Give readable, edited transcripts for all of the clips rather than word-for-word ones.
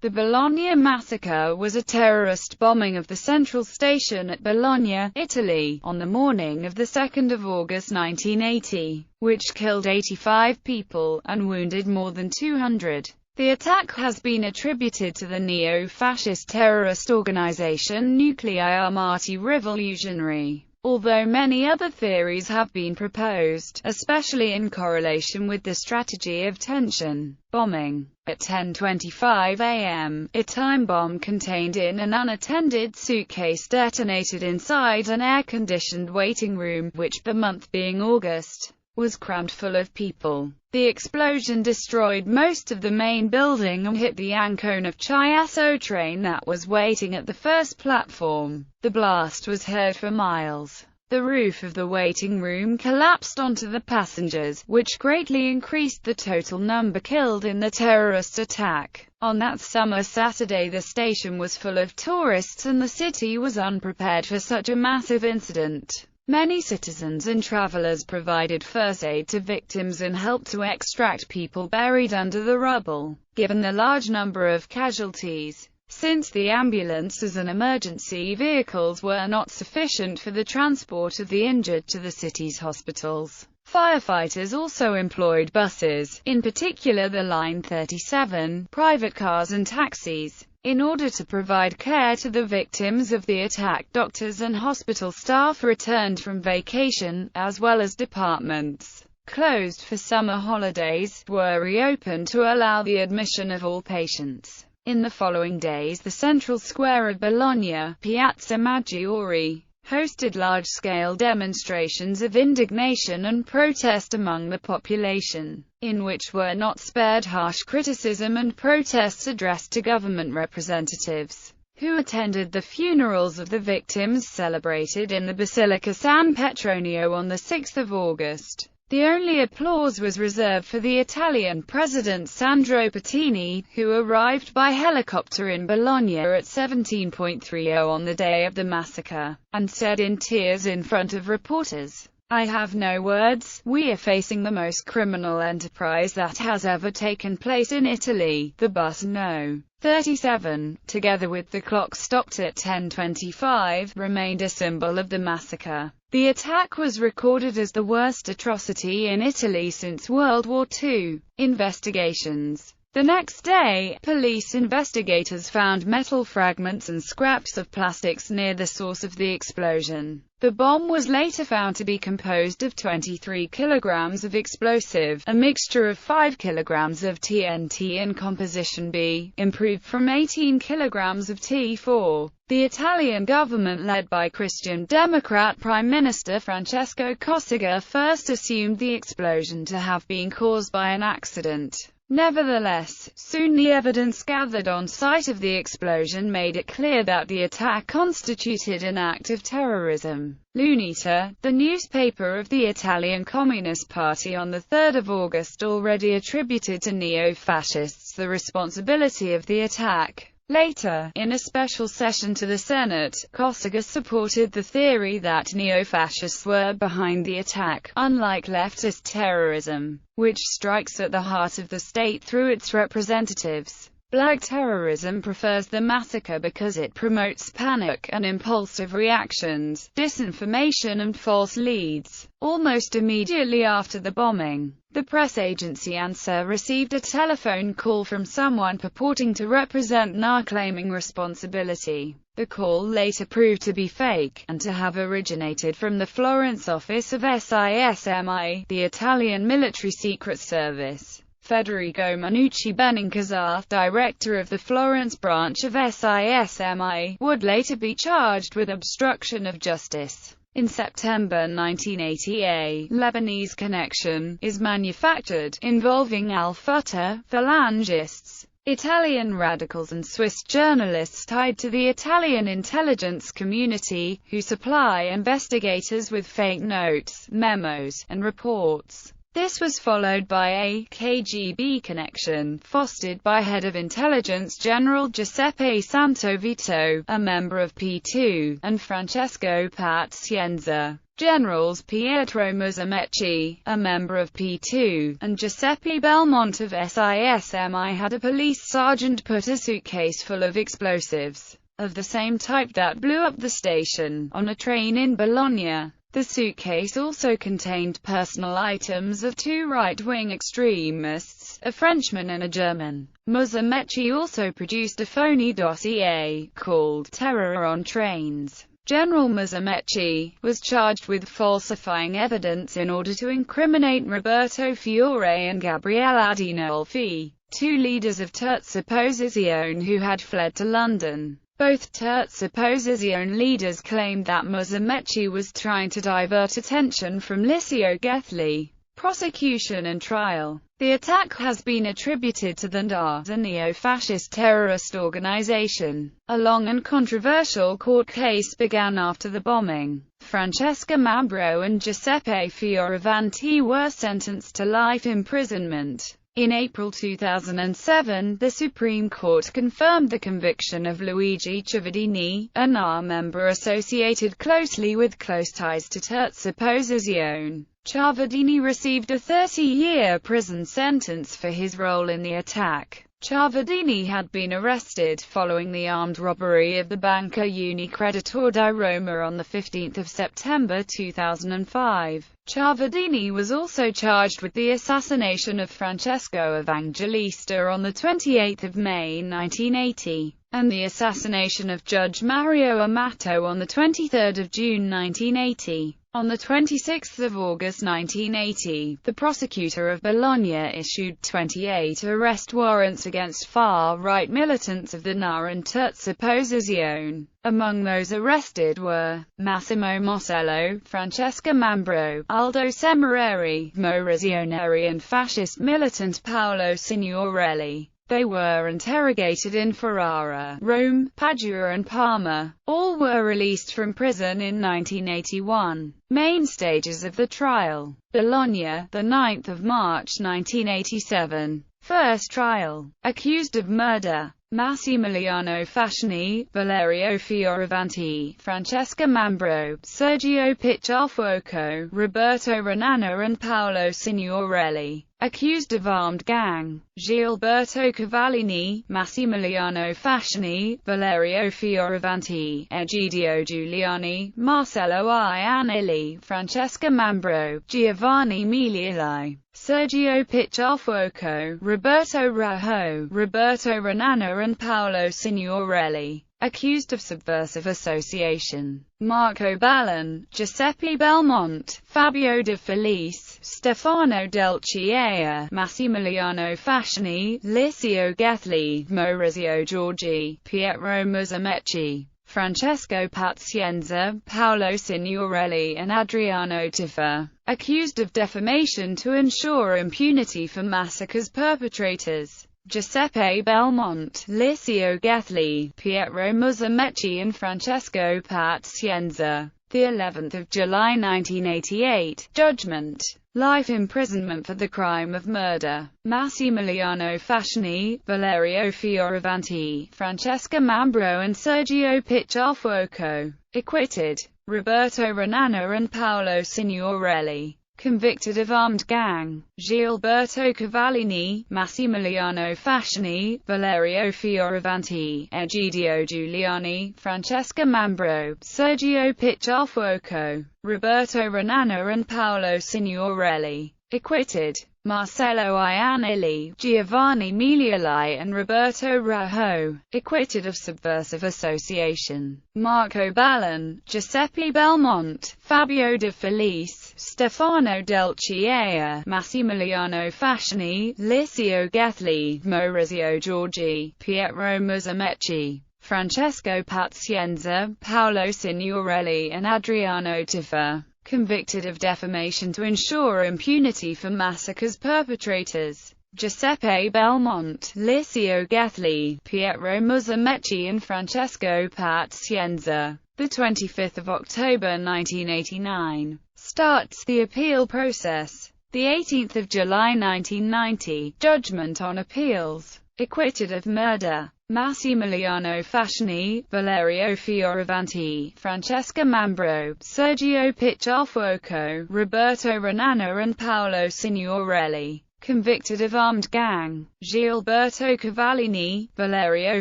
The Bologna massacre was a terrorist bombing of the central station at Bologna, Italy, on the morning of the 2nd of August 1980, which killed 85 people, and wounded more than 200. The attack has been attributed to the neo-fascist terrorist organization Nuclei Armati Rivoluzionari, although many other theories have been proposed, especially in correlation with the strategy of tension bombing. At 10:25 a.m., a time bomb contained in an unattended suitcase detonated inside an air-conditioned waiting room, which, the month being August, was crammed full of people. The explosion destroyed most of the main building and hit the Ancona Chiasso train that was waiting at the first platform. The blast was heard for miles. The roof of the waiting room collapsed onto the passengers, which greatly increased the total number killed in the terrorist attack. On that summer Saturday, the station was full of tourists and the city was unprepared for such a massive incident. Many citizens and travelers provided first aid to victims and helped to extract people buried under the rubble. Given the large number of casualties, since the ambulances and emergency vehicles were not sufficient for the transport of the injured to the city's hospitals, firefighters also employed buses, in particular the Line 37, private cars and taxis, in order to provide care to the victims of the attack. Doctors and hospital staff returned from vacation, as well as departments closed for summer holidays were reopened to allow the admission of all patients. In the following days, the central square of Bologna, Piazza Maggiore, hosted large-scale demonstrations of indignation and protest among the population, in which were not spared harsh criticism and protests addressed to government representatives, who attended the funerals of the victims celebrated in the Basilica San Petronio on the 6th of August. The only applause was reserved for the Italian President Sandro Pertini, who arrived by helicopter in Bologna at 17:30 on the day of the massacre, and said in tears in front of reporters, "I have no words. We are facing the most criminal enterprise that has ever taken place in Italy." The bus No. 37, together with the clock stopped at 10:25, remained a symbol of the massacre. The attack was recorded as the worst atrocity in Italy since World War II. Investigations. The next day, police investigators found metal fragments and scraps of plastics near the source of the explosion. The bomb was later found to be composed of 23 kilograms of explosive, a mixture of 5 kilograms of TNT and composition B, improved from 18 kilograms of T4. The Italian government, led by Christian Democrat Prime Minister Francesco Cossiga, first assumed the explosion to have been caused by an accident. Nevertheless, soon the evidence gathered on site of the explosion made it clear that the attack constituted an act of terrorism. L'Unità, the newspaper of the Italian Communist Party, on the 3rd of August already attributed to neo-fascists the responsibility of the attack. Later, in a special session to the Senate, Cossiga supported the theory that neo-fascists were behind the attack, unlike leftist terrorism, which strikes at the heart of the state through its representatives. Black terrorism prefers the massacre because it promotes panic and impulsive reactions, disinformation and false leads. Almost immediately after the bombing, the press agency ANSA received a telephone call from someone purporting to represent NAR claiming responsibility. The call later proved to be fake, and to have originated from the Florence office of SISMI, the Italian military secret service. Federico Manucci Benincasa, director of the Florence branch of SISMI, would later be charged with obstruction of justice. In September 1980, a Lebanese connection is manufactured, involving Al-Fatah, Phalangists, Italian radicals and Swiss journalists tied to the Italian intelligence community, who supply investigators with fake notes, memos, and reports. This was followed by a KGB connection, fostered by head of intelligence General Giuseppe Santovito, a member of P2, and Francesco Pazienza, Generals Pietro Musumeci, a member of P2, and Giuseppe Belmont of SISMI had a police sergeant put a suitcase full of explosives, of the same type that blew up the station, on a train in Bologna. The suitcase also contained personal items of two right-wing extremists, a Frenchman and a German. Musumeci also produced a phony dossier, called Terror on Trains. General Musumeci was charged with falsifying evidence in order to incriminate Roberto Fiore and Gabriele Adinolfi, two leaders of Terza Opposizione who had fled to London. Both Terza Opposizione leaders claimed that Musumeci was trying to divert attention from Licio Gethley prosecution and trial. The attack has been attributed to the NDA, a neo-fascist terrorist organization. A long and controversial court case began after the bombing. Francesca Mambro and Giuseppe Fioravanti were sentenced to life imprisonment. In April 2007, the Supreme Court confirmed the conviction of Luigi Ciavardini, a NA member associated closely with close ties to Terza Opposizione. Ciavardini received a 30-year prison sentence for his role in the attack. Ciavardini had been arrested following the armed robbery of the Banca Unicreditore di Roma on 15 September 2005. Ciavardini was also charged with the assassination of Francesco Evangelista on 28 May 1980, and the assassination of Judge Mario Amato on 23 June 1980. On 26 August 1980, the prosecutor of Bologna issued 28 arrest warrants against far-right militants of the NA and Terza Opposizione. Among those arrested were Massimo Mossello, Francesca Mambro, Aldo Semerari, Maurizio Neri and fascist militant Paolo Signorelli. They were interrogated in Ferrara, Rome, Padua and Parma. All were released from prison in 1981. Main stages of the trial. Bologna, 9 March 1987. First trial. Accused of murder: Massimiliano Fascini, Valerio Fioravanti, Francesca Mambro, Sergio Picciafuoco, Roberto Renana and Paolo Signorelli. Accused of armed gang: Gilberto Cavallini, Massimiliano Fascini, Valerio Fioravanti, Egidio Giuliani, Marcello Iannelli, Francesca Mambro, Giovanni Miglioli, Sergio Picciafuoco, Roberto Rajo, Roberto Renana and Paolo Signorelli. Accused of subversive association: Marco Ballon, Giuseppe Belmont, Fabio De Felice, Stefano Del Chiesa, Massimiliano Fascini, Licio Gethley, Maurizio Giorgi, Pietro Musumeci, Francesco Pazienza, Paolo Signorelli and Adriano Tiffa. Accused of defamation to ensure impunity for massacres perpetrators: Giuseppe Belmont, Licio Gethley, Pietro Musumeci and Francesco Pazienza. The 11th of July 1988. Judgment: life imprisonment for the crime of murder. Massimiliano Fascini, Valerio Fioravanti, Francesca Mambro and Sergio Picciafuoco. Acquitted. Roberto Renana and Paolo Signorelli. Convicted of armed gang: Gilberto Cavallini, Massimiliano Fascini, Valerio Fioravanti, Egidio Giuliani, Francesca Mambro, Sergio Picciafuoco, Roberto Renana and Paolo Signorelli. Acquitted. Marcello Iannelli, Giovanni Miglioli and Roberto Rajo. Acquitted of subversive association: Marco Ballon, Giuseppe Belmont, Fabio De Felice, Stefano Del Chiesa, Massimiliano Fascini, Licio Gethley, Maurizio Giorgi, Pietro Musumeci, Francesco Pazienza, Paolo Signorelli and Adriano Tiffa. Convicted of defamation to ensure impunity for massacres perpetrators: Giuseppe Belmont, Licio Gethley, Pietro Musumeci and Francesco Pazienza. The 25th of October 1989 starts the appeal process. The 18th of July 1990 judgment on appeals. Acquitted of murder: Massimiliano Fasciani, Valerio Fioravanti, Francesca Mambro, Sergio Picciafuoco, Roberto Renana and Paolo Signorelli. Convicted of armed gang. Gilberto Cavallini, Valerio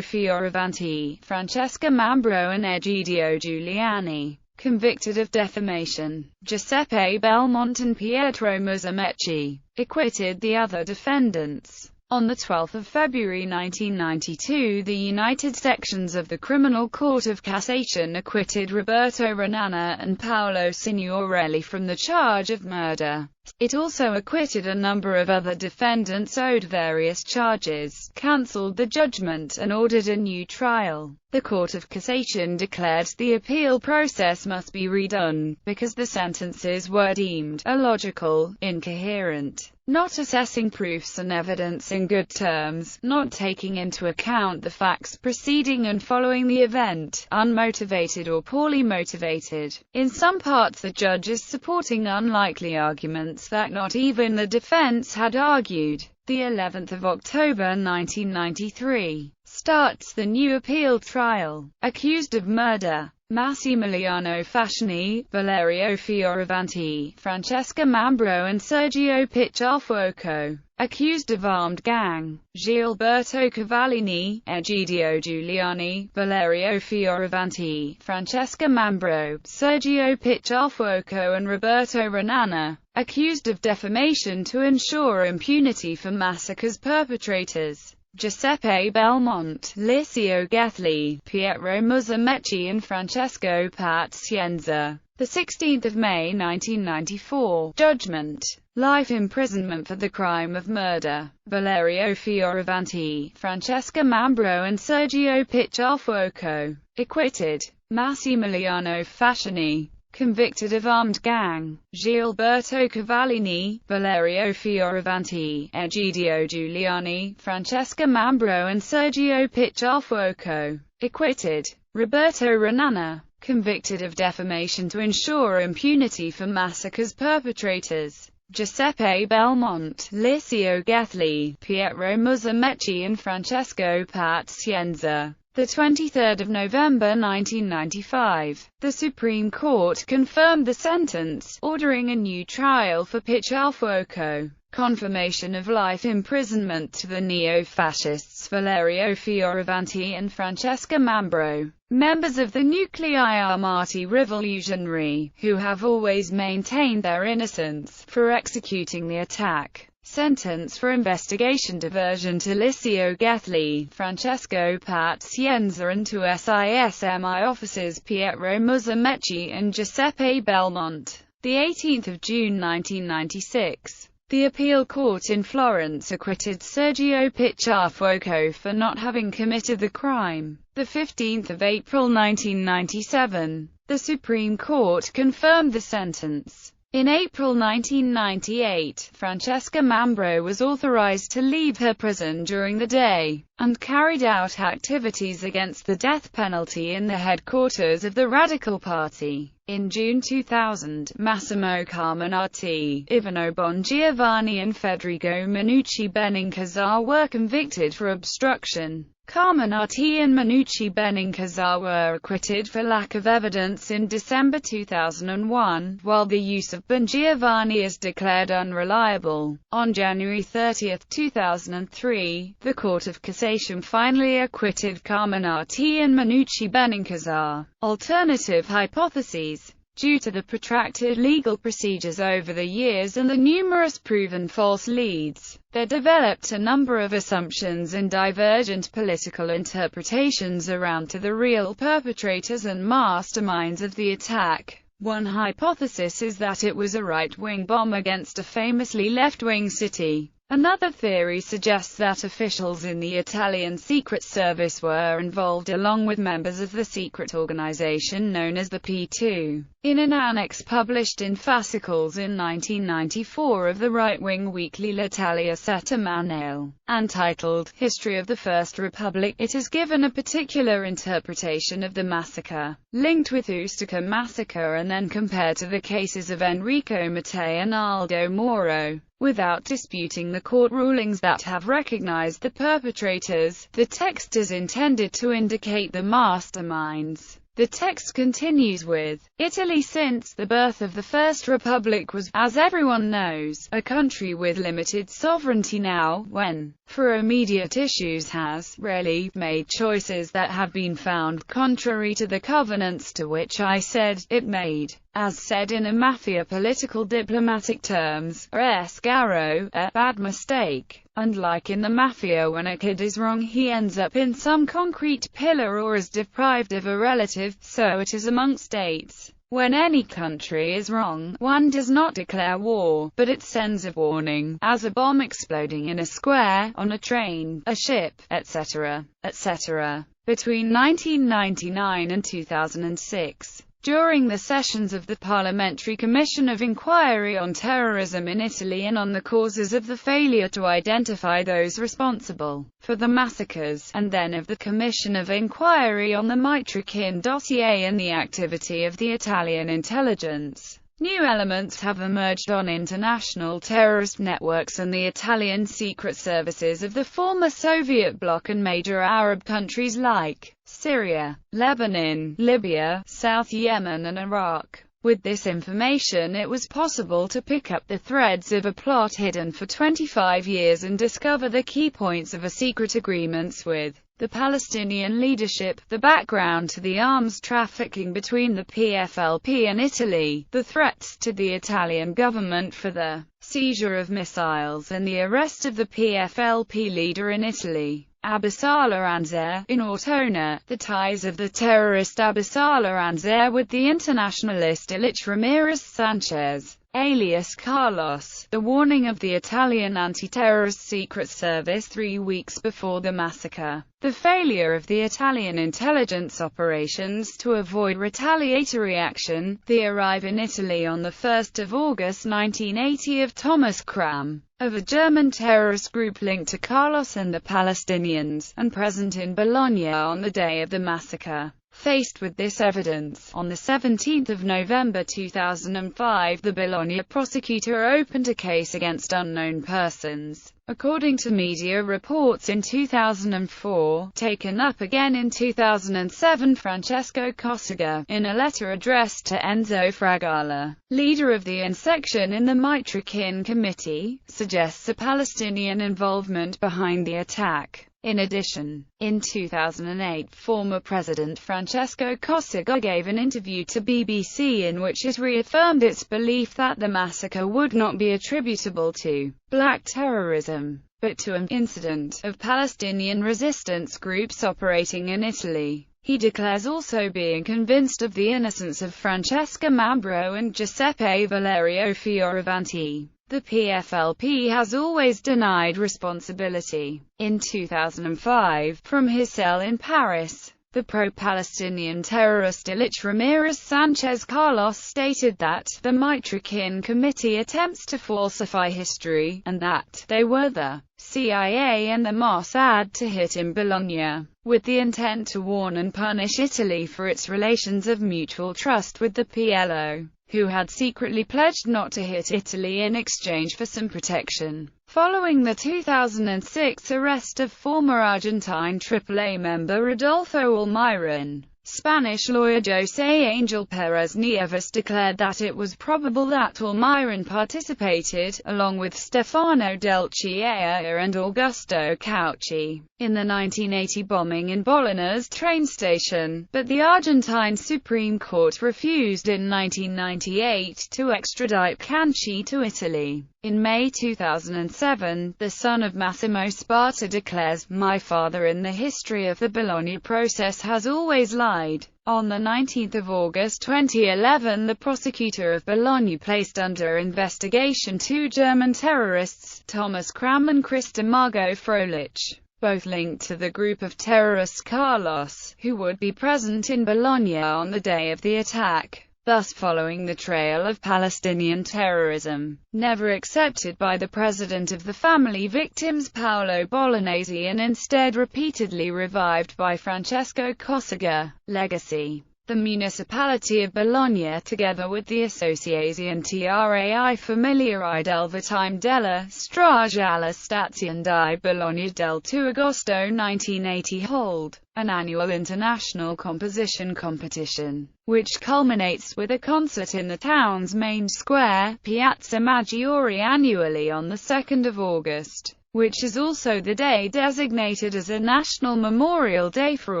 Fioravanti, Francesca Mambro and Egidio Giuliani. Convicted of defamation. Giuseppe Belmont and Pietro Musumeci. Acquitted the other defendants. On 12 February 1992, the United Sections of the Criminal Court of Cassation acquitted Roberto Renana and Paolo Signorelli from the charge of murder. It also acquitted a number of other defendants owed various charges, cancelled the judgment, and ordered a new trial. The Court of Cassation declared the appeal process must be redone, because the sentences were deemed illogical, incoherent, not assessing proofs and evidence in good terms, not taking into account the facts preceding and following the event, unmotivated or poorly motivated. In some parts the judge is supporting unlikely arguments that not even the defense had argued. The 11th of October 1993 starts the new appeal trial. Accused of murder: Massimiliano Fasciani, Valerio Fioravanti, Francesca Mambro and Sergio Picciafuoco. Accused of armed gang: Gilberto Cavallini, Egidio Giuliani, Valerio Fioravanti, Francesca Mambro, Sergio Picciafuoco and Roberto Renana. Accused of defamation to ensure impunity for massacres perpetrators: Giuseppe Belmont, Licio Gethli, Pietro Musumeci and Francesco Pazienza. 16 May 1994. Judgment: life imprisonment for the crime of murder. Valerio Fioravanti, Francesca Mambro and Sergio Picciafuoco. Acquitted. Massimiliano Fasciani. Convicted of armed gang: Gilberto Cavallini, Valerio Fioravanti, Egidio Giuliani, Francesca Mambro and Sergio Picciafuoco. Acquitted. Roberto Renana. Convicted of defamation to ensure impunity for massacres perpetrators: Giuseppe Belmont, Licio Gethli, Pietro Musumeci and Francesco Pazienza. 23 November 1995, the Supreme Court confirmed the sentence, ordering a new trial for Picciafuoco. Confirmation of life imprisonment to the neo-fascists Valerio Fioravanti and Francesca Mambro, members of the Nuclei Armati Rivoluzionari, who have always maintained their innocence, for executing the attack. Sentence for investigation diversion to Licio Gethli, Francesco Pazienza and to SISMI officers Pietro Musumeci and Giuseppe Belmont. 18 June 1996. The appeal court in Florence acquitted Sergio Picciafuoco for not having committed the crime. 15 April 1997. The Supreme Court confirmed the sentence. In April 1998, Francesca Mambro was authorized to leave her prison during the day, and carried out activities against the death penalty in the headquarters of the Radical Party. In June 2000, Massimo Carminati, Ivano Bongiovanni and Federico Minucci Benincasar were convicted for obstruction. Carminati and Minucci Benincasar were acquitted for lack of evidence in December 2001, while the use of Bongiovanni is declared unreliable. On January 30, 2003, the Court of Cassation finally acquitted Carminati and Minucci Benincasar. Alternative hypotheses: due to the protracted legal procedures over the years and the numerous proven false leads, there developed a number of assumptions and divergent political interpretations around to the real perpetrators and masterminds of the attack. One hypothesis is that it was a right-wing bomb against a famously left-wing city. Another theory suggests that officials in the Italian Secret Service were involved along with members of the secret organization known as the P2. In an annex published in fascicles in 1994 of the right-wing weekly L'Italia settimanale, entitled History of the First Republic, it has given a particular interpretation of the massacre, linked with Ustica massacre and then compared to the cases of Enrico Mattei and Aldo Moro. Without disputing the court rulings that have recognized the perpetrators, the text is intended to indicate the masterminds. The text continues with, Italy since the birth of the First Republic was, as everyone knows, a country with limited sovereignty now, when, for immediate issues has, rarely, made choices that have been found contrary to the covenants to which I said, it made. As said in a mafia political diplomatic terms, scarro, a bad mistake. And like in the mafia, when a kid is wrong he ends up in some concrete pillar or is deprived of a relative, so it is among states. When any country is wrong, one does not declare war, but it sends a warning, as a bomb exploding in a square, on a train, a ship, etc., etc. Between 1999 and 2006, during the sessions of the Parliamentary Commission of Inquiry on Terrorism in Italy and on the causes of the failure to identify those responsible for the massacres, and then of the Commission of Inquiry on the Matrichin dossier and the activity of the Italian intelligence, new elements have emerged on international terrorist networks and the Italian secret services of the former Soviet bloc and major Arab countries like Syria, Lebanon, Libya, South Yemen and Iraq. With this information it was possible to pick up the threads of a plot hidden for 25 years and discover the key points of a secret agreements with the Palestinian leadership, the background to the arms trafficking between the PFLP and Italy, the threats to the Italian government for the seizure of missiles and the arrest of the PFLP leader in Italy, Abbassala Anzar, in Ortona, the ties of the terrorist Abbassala Anzar with the internationalist Ilich Ramirez Sanchez, alias Carlos, the warning of the Italian anti-terrorist secret service 3 weeks before the massacre, the failure of the Italian intelligence operations to avoid retaliatory action, the arrival in Italy on 1 August 1980 of Thomas Kram, of a German terrorist group linked to Carlos and the Palestinians, and present in Bologna on the day of the massacre. Faced with this evidence, on 17 November 2005 the Bologna prosecutor opened a case against unknown persons. According to media reports in 2004, taken up again in 2007, Francesco Cossiga, in a letter addressed to Enzo Fragala, leader of the insection in the Matrichin Committee, suggests a Palestinian involvement behind the attack. In addition, in 2008 former President Francesco Cossiga gave an interview to BBC in which it reaffirmed its belief that the massacre would not be attributable to black terrorism, but to an incident of Palestinian resistance groups operating in Italy. He declares also being convinced of the innocence of Francesca Mambro and Giuseppe Valerio Fioravanti. The PFLP has always denied responsibility. In 2005, from his cell in Paris, the pro-Palestinian terrorist Ilich Ramirez Sanchez Carlos stated that the Matrichin Committee attempts to falsify history, and that they were the CIA and the Mossad to hit in Bologna, with the intent to warn and punish Italy for its relations of mutual trust with the PLO, who had secretly pledged not to hit Italy in exchange for some protection. Following the 2006 arrest of former Argentine AAA member Rodolfo Almiron, Spanish lawyer José Angel Pérez Nieves declared that it was probable that Almiron participated, along with Stefano Del Chiesa and Augusto Caucci, in the 1980 bombing in Bologna's train station, but the Argentine Supreme Court refused in 1998 to extradite Caucci to Italy. In May 2007, the son of Massimo Sparta declares, "My father in the history of the Bologna process has always lied." On 19 August 2011, the prosecutor of Bologna placed under investigation 2 German terrorists, Thomas Kram and Christa Margot Froelich, both linked to the group of terrorists Carlos, who would be present in Bologna on the day of the attack. thus following the trail of Palestinian terrorism, never accepted by the president of the family victims Paolo Bolognesi and instead repeatedly revived by Francesco Cossiga. Legacy. The municipality of Bologna, together with the Associazione Trai Familiari del Time della Strage alla Stazione di Bologna del 2 agosto 1980 hold an annual international composition competition, which culminates with a concert in the town's main square, Piazza Maggiore, annually on the 2nd of August, which is also the day designated as a national memorial day for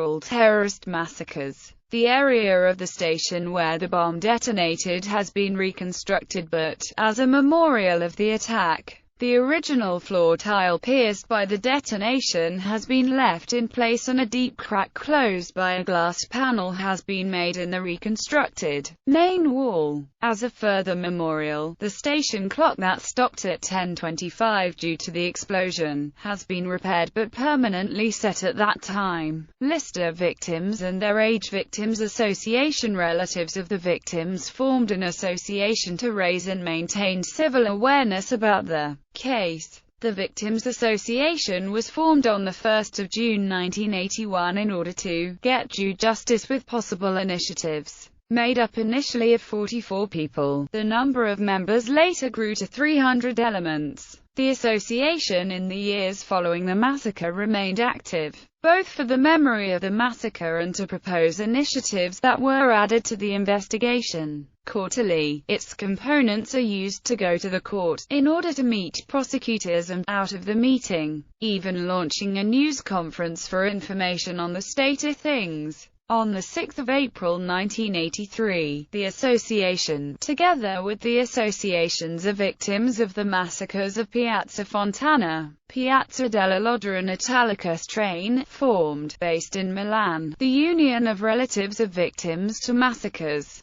all terrorist massacres. The area of the station where the bomb detonated has been reconstructed, but, as a memorial of the attack, the original floor tile pierced by the detonation has been left in place and a deep crack closed by a glass panel has been made in the reconstructed main wall. As a further memorial, the station clock that stopped at 10:25 due to the explosion has been repaired but permanently set at that time. List of victims and their age. Victims Association. Relatives of the victims formed an association to raise and maintain civil awareness about the case. The Victims Association was formed on 1 June 1981 in order to get due justice with possible initiatives. Made up initially of 44 people, the number of members later grew to 300 elements. The association in the years following the massacre remained active, both for the memory of the massacre and to propose initiatives that were added to the investigation. Quarterly, its components are used to go to the court, in order to meet prosecutors and, out of the meeting, even launching a news conference for information on the state of things. On 6 April 1983, the association, together with the associations of victims of the massacres of Piazza Fontana, Piazza della Loggia and Italicus train, formed, based in Milan, the Union of Relatives of Victims to Massacres.